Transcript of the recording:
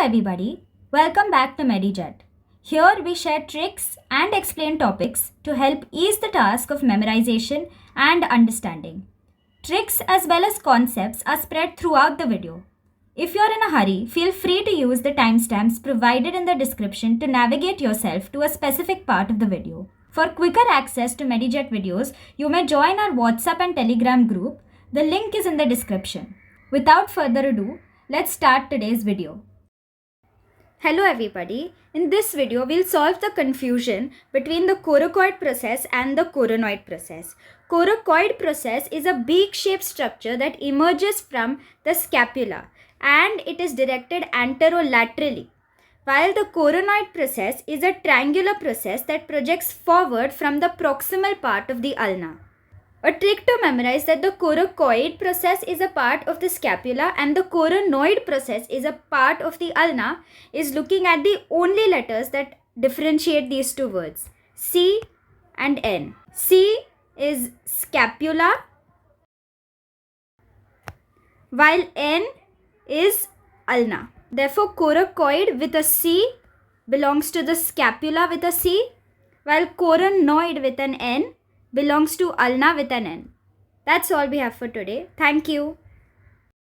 everybody, welcome back to MediJet. Here we share tricks and explain topics to help ease the task of memorization and understanding. Tricks as well as concepts are spread throughout the video. If you're in a hurry, feel free to use the timestamps provided in the description to navigate yourself to a specific part of the video. For quicker access to MediJet videos, you may join our WhatsApp and Telegram group. The link is in the description. Without further ado, let's start today's video. Hello everybody, in this video we'll solve the confusion between the coracoid process and the coronoid process. Coracoid process is a beak-shaped structure that emerges from the scapula and it is directed anterolaterally, while the coronoid process is a triangular process that projects forward from the proximal part of the ulna. A trick to memorize that the coracoid process is a part of the scapula and the coronoid process is a part of the ulna is looking at the only letters that differentiate these two words, C and N. C is scapula, while N is ulna. Therefore, coracoid with a C belongs to the scapula with a C, while coronoid with an N belongs to ulna with an N. That's all we have for today. Thank you.